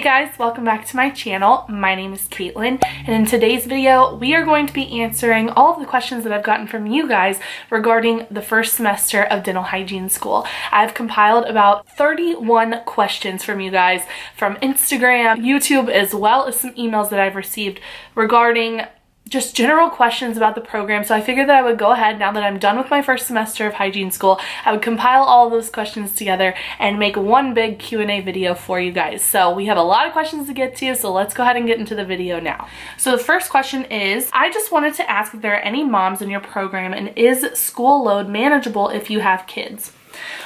guys, welcome back to my channel. My name is Caitlin, and in today's video we are going to be answering all of the questions that I've gotten from you guys regarding the first semester of dental hygiene school. I've compiled about 31 questions from you guys from Instagram, YouTube, as well as some emails that I've received regarding just general questions about the program. So I figured that I would go ahead, now that I'm done with my first semester of hygiene school, I would compile all of those questions together and make one big Q&A video for you guys. So we have a lot of questions to get to, so let's go ahead and get into the video now. So the first question is, I just wanted to ask if there are any moms in your program, and is school load manageable if you have kids?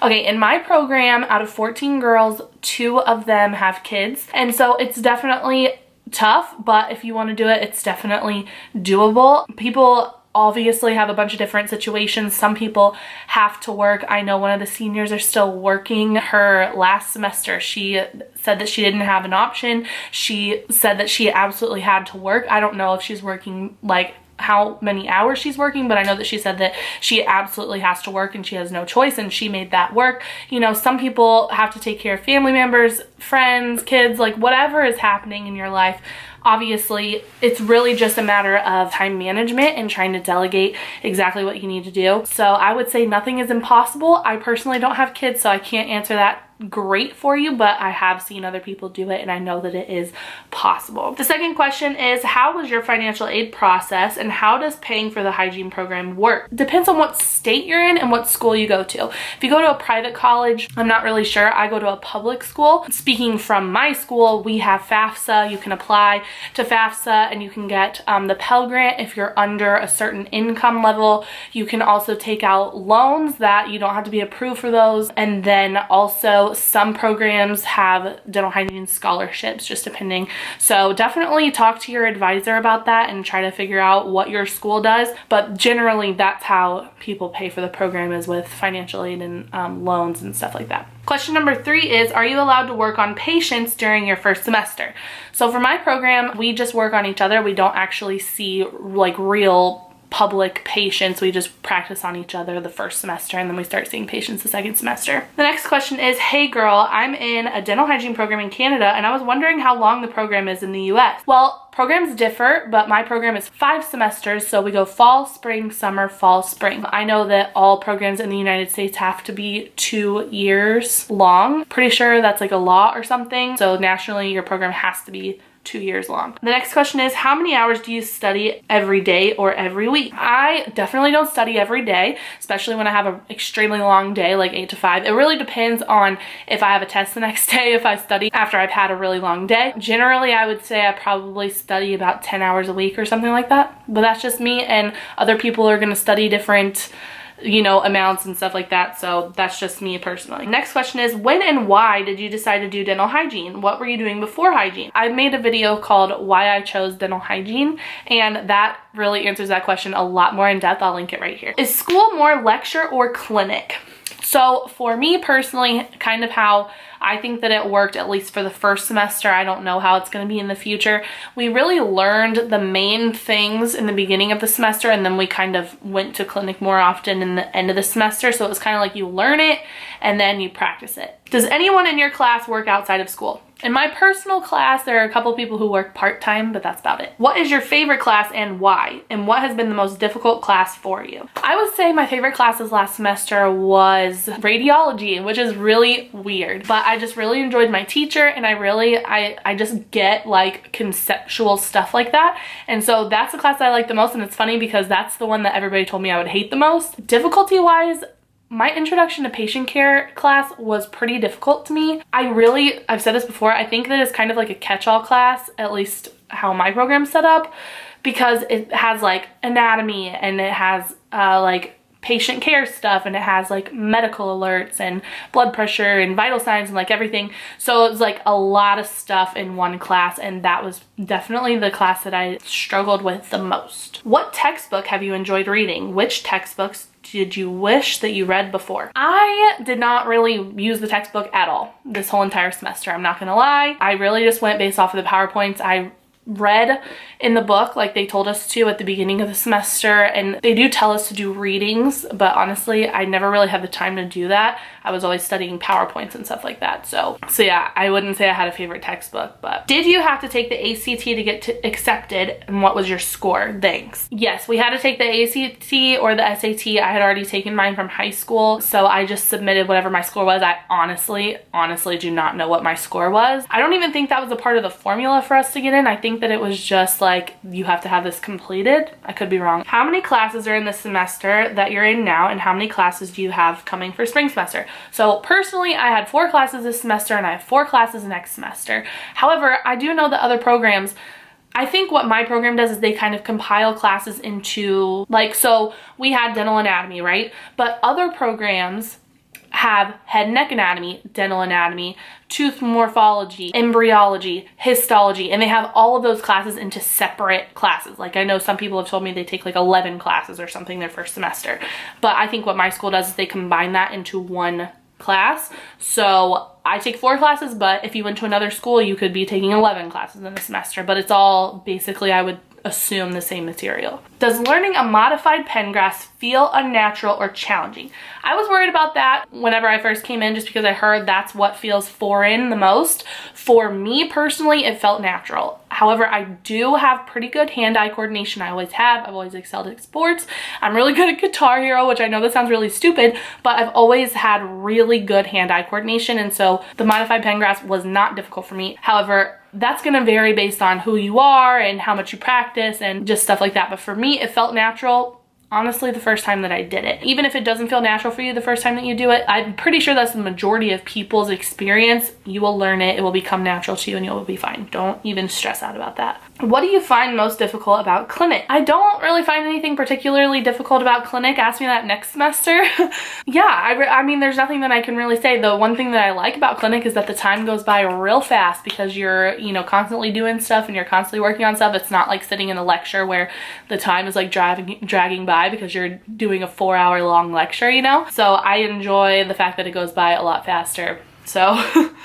Okay, in my program, out of 14 girls, 2 of them have kids, and so it's definitely tough, but if you want to do it, it's definitely doable. People obviously have a bunch of different situations. Some people have to work. I know one of the seniors are still working her last semester. She said that she didn't have an option. She said that she absolutely had to work. I don't know if she's working like how many hours she's working, but I know that she said that she absolutely has to work and she has no choice, and she made that work. You know, some people have to take care of family members, friends, kids, like whatever is happening in your life. Obviously, it's really just a matter of time management and trying to delegate exactly what you need to do. So I would say nothing is impossible. I personally don't have kids, so I can't answer that great for you, but I have seen other people do it and I know that it is possible. The second question is, how was your financial aid process and how does paying for the hygiene program work? Depends on what state you're in and what school you go to. If you go to a private college, I'm not really sure. I go to a public school. Speaking from my school, we have FAFSA. You can apply to FAFSA and you can get the Pell Grant if you're under a certain income level. You can also take out loans that you don't have to be approved for those, and then also some programs have dental hygiene scholarships, just depending. So definitely talk to your advisor about that and try to figure out what your school does. But generally, that's how people pay for the program, is with financial aid and loans and stuff like that. Question number 3 is, are you allowed to work on patients during your first semester? So for my program, we just work on each other. We don't actually see like real public patients. We just practice on each other the first semester, and then we start seeing patients the second semester. The next question is, hey girl, I'm in a dental hygiene program in Canada and I was wondering how long the program is in the US. Well, programs differ, but my program is 5 semesters, so we go fall, spring, summer, fall, spring. I know that all programs in the United States have to be 2 years long. Pretty sure that's like a law or something. So nationally, your program has to be 2 years long. The next question is, how many hours do you study every day or every week? I definitely don't study every day, especially when I have an extremely long day, like 8 to 5. It really depends on if I have a test the next day, if I study after I've had a really long day. Generally, I would say I probably study about 10 hours a week or something like that, but that's just me, and other people are going to study different, you know, amounts and stuff like that. So that's just me personally. Next question is, when and why did you decide to do dental hygiene? What were you doing before hygiene? I made a video called Why I Chose Dental Hygiene, and that really answers that question a lot more in depth. I'll link it right here. Is school more lecture or clinic? So for me personally, kind of how I think that it worked, at least for the first semester. I don't know how it's going to be in the future. We really learned the main things in the beginning of the semester, and then we kind of went to clinic more often in the end of the semester. So it was kind of like you learn it and then you practice it. Does anyone in your class work outside of school? In my personal class, there are a couple people who work part-time, but that's about it. What is your favorite class and why? And what has been the most difficult class for you? I would say my favorite classes last semester was radiology, which is really weird, but I just really enjoyed my teacher, and I just get like conceptual stuff like that. And so that's the class that I like the most, and it's funny because that's the one that everybody told me I would hate the most. Difficulty-wise, my introduction to patient care class was pretty difficult to me. I've said this before, I think that it's kind of like a catch-all class, at least how my program's set up, because it has like anatomy and it has like patient care stuff, and it has like medical alerts and blood pressure and vital signs and like everything. So it was like a lot of stuff in one class, and that was definitely the class that I struggled with the most. What textbook have you enjoyed reading? Which textbooks did you wish that you read before? I did not really use the textbook at all this whole entire semester. I'm not gonna lie. I really just went based off of the PowerPoints. I read in the book like they told us to at the beginning of the semester, and they do tell us to do readings, but honestly I never really had the time to do that. I was always studying PowerPoints and stuff like that. So yeah, I wouldn't say I had a favorite textbook. But did you have to take the ACT to get accepted, and what was your score? Thanks. Yes, we had to take the ACT or the SAT. I had already taken mine from high school, so I just submitted whatever my score was. I honestly do not know what my score was. I don't even think that was a part of the formula for us to get in. I think that it was just like, you have to have this completed. I could be wrong. How many classes are in the semester that you're in now, and how many classes do you have coming for spring semester? So personally, I had 4 classes this semester and I have 4 classes next semester. However, I do know that other programs, I think what my program does is they kind of compile classes into, like, so we had dental anatomy, right? But other programs have head and neck anatomy, dental anatomy, tooth morphology, embryology, histology, and they have all of those classes into separate classes. Like, I know some people have told me they take like 11 classes or something their first semester, but I think what my school does is they combine that into one class. So I take 4 classes, but if you went to another school, you could be taking 11 classes in a semester, but it's all basically, I would assume, the same material. Does learning a modified pen grasp feel unnatural or challenging? I was worried about that whenever I first came in, just because I heard that's what feels foreign the most. For me personally, it felt natural. However, I do have pretty good hand-eye coordination. I always have. I've always excelled at sports. I'm really good at Guitar Hero, which I know that sounds really stupid, but I've always had really good hand-eye coordination, and so the modified pen grasp was not difficult for me. However, that's going to vary based on who you are and how much you practice and just stuff like that. But for me, it felt natural, honestly, the first time that I did it. Even if it doesn't feel natural for you the first time that you do it, I'm pretty sure that's the majority of people's experience. You will learn it, it will become natural to you, and you'll be fine. Don't even stress out about that. What do you find most difficult about clinic? I don't really find anything particularly difficult about clinic. Ask me that next semester. Yeah, I mean, there's nothing that I can really say. The one thing that I like about clinic is that the time goes by real fast because you're, you know, constantly doing stuff and you're constantly working on stuff. It's not like sitting in a lecture where the time is like dragging by because you're doing a 4-hour long lecture, you know? So I enjoy the fact that it goes by a lot faster. So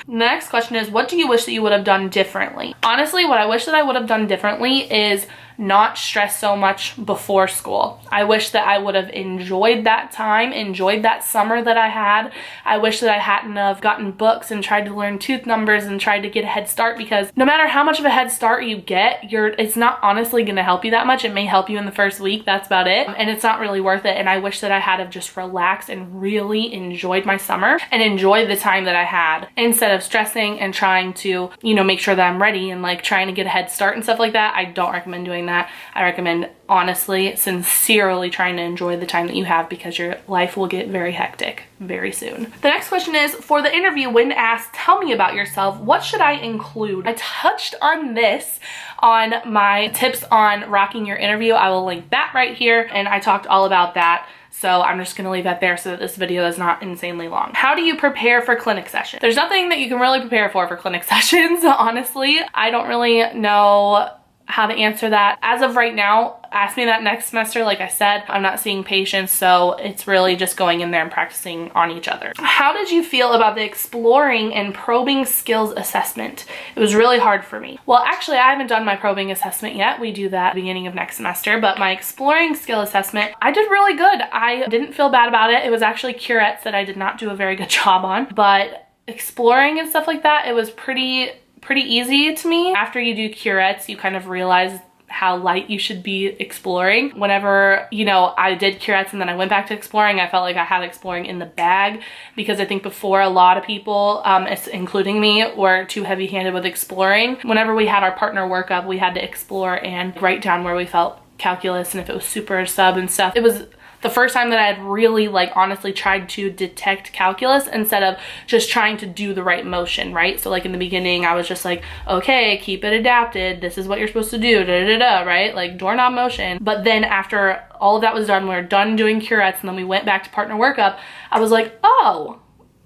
next question is, what do you wish that you would have done differently? Honestly, what I wish that I would have done differently is not stress so much before school. I wish that I would have enjoyed that time, enjoyed that summer that I had. I wish that I hadn't have gotten books and tried to learn tooth numbers and tried to get a head start, because no matter how much of a head start you get, it's not honestly going to help you that much. It may help you in the first week, that's about it, and it's not really worth it. And I wish that I had have just relaxed and really enjoyed my summer and enjoyed the time that I had, instead of stressing and trying to, you know, make sure that I'm ready and like trying to get a head start and stuff like that. I don't recommend doing that. I recommend, honestly, sincerely trying to enjoy the time that you have, because your life will get very hectic very soon. The next question is, for the interview, when asked, tell me about yourself, what should I include? I touched on this on my tips on rocking your interview. I will link that right here, and I talked all about that. So I'm just gonna leave that there so that this video is not insanely long. How do you prepare for clinic sessions? There's nothing that you can really prepare for clinic sessions, honestly. I don't really know how to answer that. As of right now, ask me that next semester. Like I said, I'm not seeing patients, so it's really just going in there and practicing on each other. How did you feel about the exploring and probing skills assessment? It was really hard for me. Well, actually, I haven't done my probing assessment yet. We do that at the beginning of next semester, but my exploring skill assessment, I did really good. I didn't feel bad about it. It was actually curettes that I did not do a very good job on, but exploring and stuff like that, it was pretty easy to me. After you do curettes, you kind of realize how light you should be exploring. Whenever, you know, I did curettes and then I went back to exploring, I felt like I had exploring in the bag, because I think before a lot of people, including me, were too heavy-handed with exploring. Whenever we had our partner workup, we had to explore and write down where we felt calculus and if it was super or sub and stuff. It was the first time that I had really, like, honestly tried to detect calculus instead of just trying to do the right motion, right? So like in the beginning, I was just like, okay, keep it adapted. This is what you're supposed to do, right? Like doorknob motion. But then after all of that was done, we were done doing curettes, and then we went back to partner workup, I was like, oh,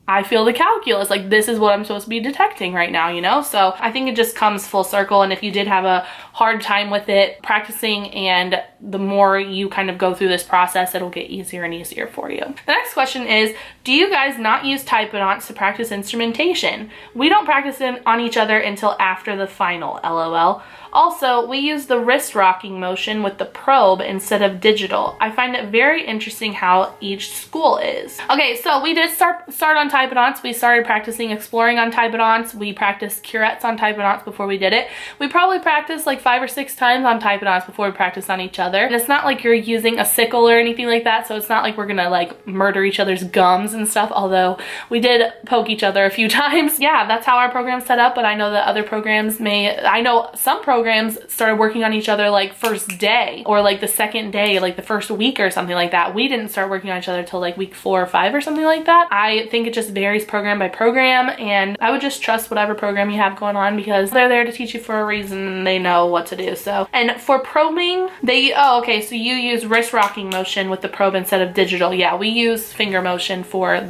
I feel the calculus, like this is what I'm supposed to be detecting right now, you know? So I think it just comes full circle, and if you did have a hard time with it, practicing, and the more you kind of go through this process, it'll get easier and easier for you. The next question is, do you guys not use typodonts to practice instrumentation? We don't practice on each other until after the final, LOL. Also, we use the wrist rocking motion with the probe instead of digital. I find it very interesting how each school is. Okay, so we did start on typodonts. We started practicing exploring on typodonts. We practiced curettes on typodonts before we did it. We probably practiced like 5 or 6 times on typodonts before we practiced on each other. And it's not like you're using a sickle or anything like that, so it's not like we're gonna like murder each other's gums and stuff, although we did poke each other a few times. Yeah, that's how our program's set up, but I know that other programs I know some programs started working on each other like first day or like the second day, like the first week or something like that. We didn't start working on each other till like week 4 or 5 or something like that. I think it just varies program by program, and I would just trust whatever program you have going on because they're there to teach you for a reason and they know what to do. So, and for probing, okay, so you use wrist rocking motion with the probe instead of digital. Yeah, we use finger motion for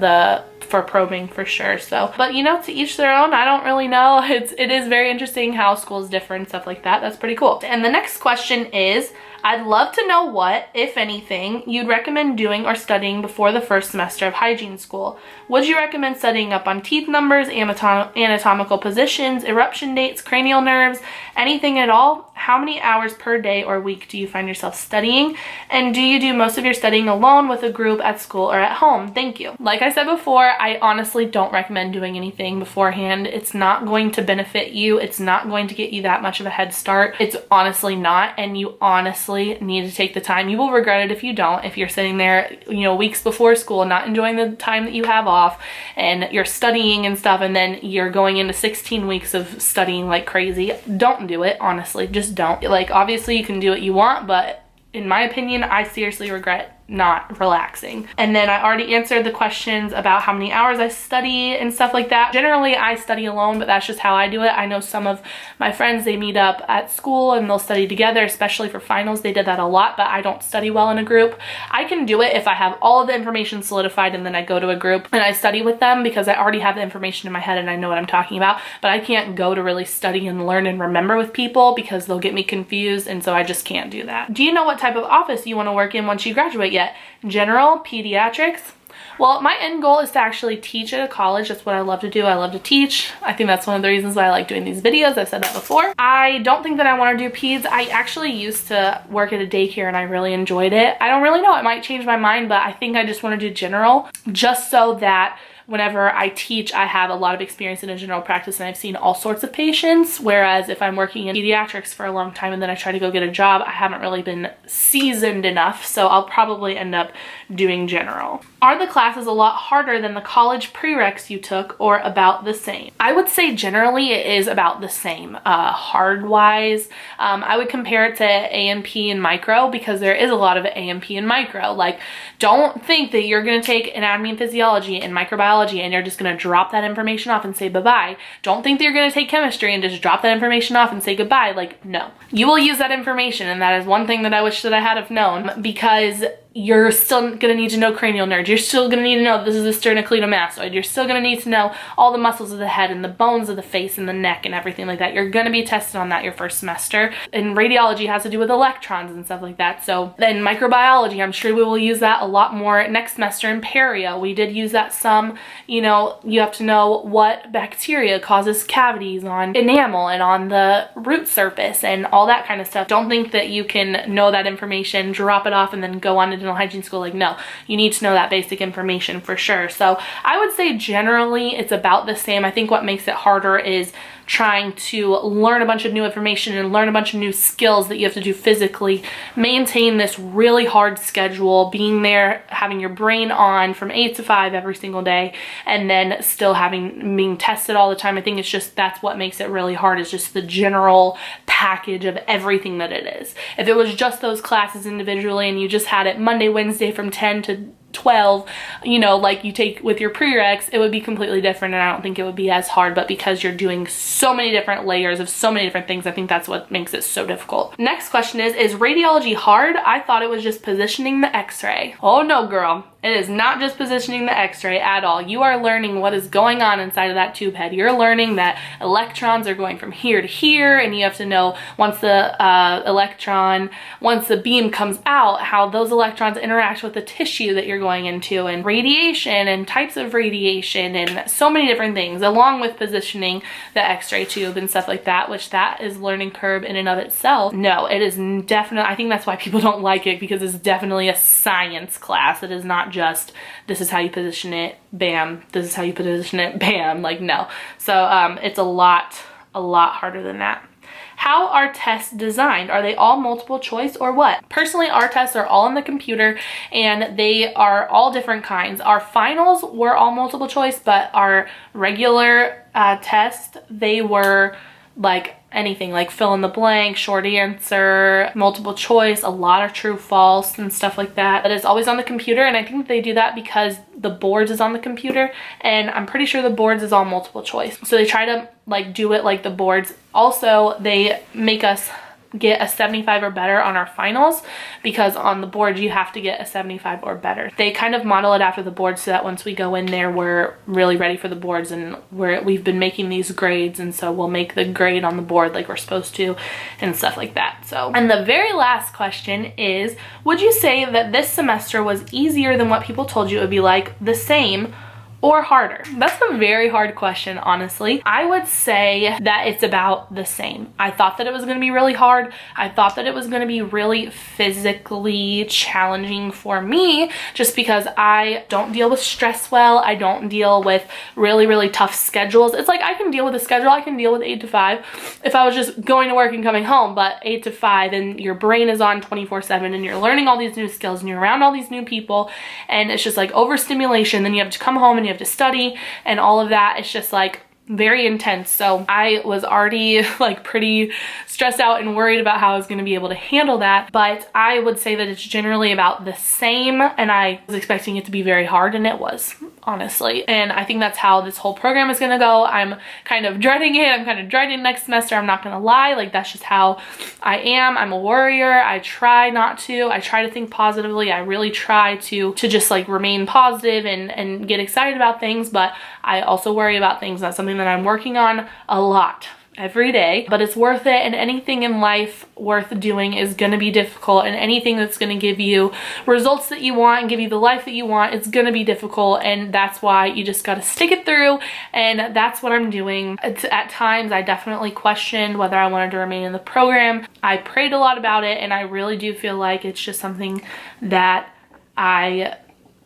probing for sure. So, but you know, to each their own. I don't really know. It is very interesting how schools differ and stuff like that. That's pretty cool. And the next question is, I'd love to know what, if anything, you'd recommend doing or studying before the first semester of hygiene school. Would you recommend studying up on teeth numbers, anatomical positions, eruption dates, cranial nerves, anything at all? How many hours per day or week do you find yourself studying? And do you do most of your studying alone, with a group, at school, or at home? Thank you. Like I said before, I honestly don't recommend doing anything beforehand. It's not going to benefit you. It's not going to get you that much of a head start. It's honestly not, and you honestly need to take the time. You will regret it if you don't. If you're sitting there, you know, weeks before school, not enjoying the time that you have off, and you're studying and stuff, and then you're going into 16 weeks of studying like crazy. Don't do it, honestly. Just don't. Like, obviously you can do what you want, but in my opinion, I seriously regret not relaxing. And then I already answered the questions about how many hours I study and stuff like that. Generally, I study alone, but that's just how I do it. I know some of my friends, they meet up at school and they'll study together, especially for finals. They did that a lot, but I don't study well in a group. I can do it if I have all of the information solidified and then I go to a group and I study with them because I already have the information in my head and I know what I'm talking about, but I can't go to really study and learn and remember with people because they'll get me confused, and so I just can't do that. Do you know what type of office you want to work in once you graduate yet? General, pediatrics? Well, my end goal is to actually teach at a college. That's what I love to do. I love to teach. I think that's one of the reasons why I like doing these videos. I've said that before. I don't think that I want to do peds. I actually used to work at a daycare and I really enjoyed it. I don't really know. It might change my mind, but I think I just want to do general just so that whenever I teach, I have a lot of experience in a general practice and I've seen all sorts of patients, whereas if I'm working in pediatrics for a long time and then I try to go get a job, I haven't really been seasoned enough, so I'll probably end up doing general. Are the classes a lot harder than the college prereqs you took, or about the same? I would say generally it is about the same. Hard-wise, I would compare it to A&P and micro because there is a lot of A&P and micro. Like, don't think that you're going to take anatomy and physiology and microbiology and you're just going to drop that information off and say bye-bye. Don't think that you're going to take chemistry and just drop that information off and say goodbye. Like, no. You will use that information, and that is one thing that I wish that I had have known, because you're still going to need to know cranial nerves. You're still going to need to know this is the sternocleidomastoid. You're still going to need to know all the muscles of the head and the bones of the face and the neck and everything like that. You're going to be tested on that your first semester. And radiology has to do with electrons and stuff like that. So then microbiology, I'm sure we will use that a lot more next semester in perio. We did use that some. You know, you have to know what bacteria causes cavities on enamel and on the root surface and all that kind of stuff. Don't think that you can know that information, drop it off, and then go on to dental hygiene school. Like, no, you need to know that basic information for sure. So I would say generally it's about the same. I think what makes it harder is trying to learn a bunch of new information and learn a bunch of new skills that you have to do physically, maintain this really hard schedule, being there, having your brain on from 8 to 5 every single day, and then still being tested all the time. I think it's just, that's what makes it really hard, is just the general package of everything that it is. If it was just those classes individually and you just had it Monday, Wednesday from 10 to 12, you know, like you take with your prereqs, it would be completely different, and I don't think it would be as hard. But because you're doing so many different layers of so many different things, I think that's what makes it so difficult. Next question is radiology hard? I thought it was just positioning the x-ray. Oh no, girl. It is not just positioning the x-ray at all. You are learning what is going on inside of that tube head. You're learning that electrons are going from here to here, and you have to know once the beam comes out, how those electrons interact with the tissue that you're going into, and radiation and types of radiation and so many different things, along with positioning the x-ray tube and stuff like that, which that is learning curve in and of itself. No, it is definitely, I think that's why people don't like it, because it's definitely a science class. It is not just, this is how you position it, bam, this is how you position it, bam, like no. So it's a lot harder than that. How are tests designed? Are they all multiple choice or what? Personally, our tests are all on the computer, and they are all different kinds. Our finals were all multiple choice, but our regular tests, they were like anything, like fill in the blank, short answer, multiple choice, a lot of true false and stuff like that. But it's always on the computer, and I think they do that because the boards is on the computer, and I'm pretty sure the boards is all multiple choice. So they try to like do it like the boards. Also, they make us get a 75 or better on our finals, because on the board you have to get a 75 or better. They kind of model it after the boards so that once we go in there, we're really ready for the boards, and we've been making these grades, and so we'll make the grade on the board like we're supposed to and stuff like that. So, and the very last question is, would you say that this semester was easier than what people told you it would be, like the same or harder? That's a very hard question, honestly. I would say that it's about the same. I thought that it was gonna be really hard. I thought that it was gonna be really physically challenging for me, just because I don't deal with stress well. I don't deal with really tough schedules. It's like I can deal with a schedule. I can deal with 8 to 5 if I was just going to work and coming home, but 8 to 5 and your brain is on 24/7 and you're learning all these new skills and you're around all these new people, and it's just like overstimulation. Then you have to come home and you have to study and all of that. It's just like very intense. So I was already like pretty stressed out and worried about how I was going to be able to handle that. But I would say that it's generally about the same, and I was expecting it to be very hard, and it was, honestly. And I think that's how this whole program is going to go. I'm kind of dreading it. I'm kind of dreading next semester. I'm not going to lie. Like, that's just how I am. I'm a worrier. I try not to. I try to think positively. I really try to just like remain positive and get excited about things, but I also worry about things. That's something that I'm working on a lot every day, but it's worth it. And anything in life worth doing is going to be difficult, and anything that's going to give you results that you want and give you the life that you want, it's going to be difficult. And that's why you just got to stick it through, and that's what I'm doing. At times I definitely questioned whether I wanted to remain in the program. I prayed a lot about it, and I really do feel like it's just something that I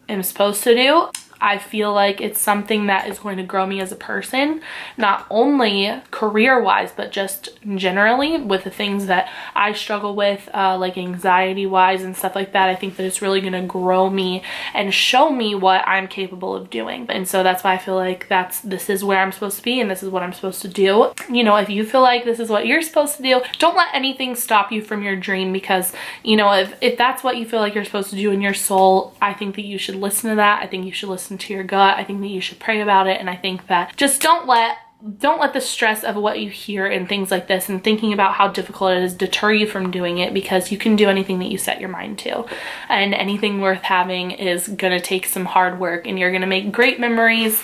am supposed to do. I feel like it's something that is going to grow me as a person, not only career-wise, but just generally with the things that I struggle with, like anxiety-wise and stuff like that. I think that it's really going to grow me and show me what I'm capable of doing. And so that's why I feel like this is where I'm supposed to be, and this is what I'm supposed to do. You know, if you feel like this is what you're supposed to do, don't let anything stop you from your dream, because, you know, if that's what you feel like you're supposed to do in your soul, I think that you should listen to that. I think you should listen to your gut. I think that you should pray about it, and I think that just don't let the stress of what you hear and things like this and thinking about how difficult it is deter you from doing it, because you can do anything that you set your mind to, and anything worth having is gonna take some hard work, and you're gonna make great memories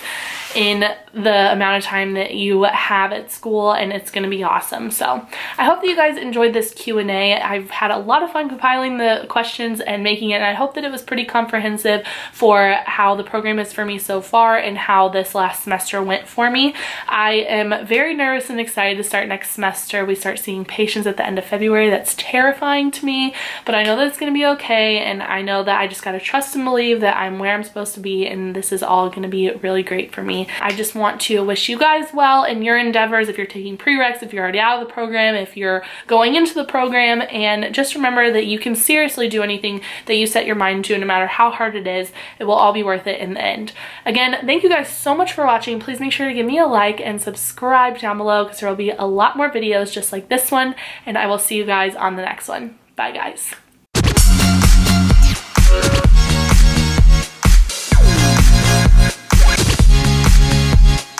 in the amount of time that you have at school, and it's gonna be awesome. So I hope that you guys enjoyed this Q&A. I've had a lot of fun compiling the questions and making it, and I hope that it was pretty comprehensive for how the program is for me so far and how this last semester went for me. I am very nervous and excited to start next semester. We start seeing patients at the end of February. That's terrifying to me, but I know that it's gonna be okay, and I know that I just gotta trust and believe that I'm where I'm supposed to be, and this is all gonna be really great for me. I just want to wish you guys well in your endeavors, if you're taking prereqs, if you're already out of the program, if you're going into the program, and just remember that you can seriously do anything that you set your mind to, no matter how hard it is. It will all be worth it in the end. Again, thank you guys so much for watching. Please make sure to give me a like and subscribe down below, because there will be a lot more videos just like this one, and I will see you guys on the next one. Bye, guys.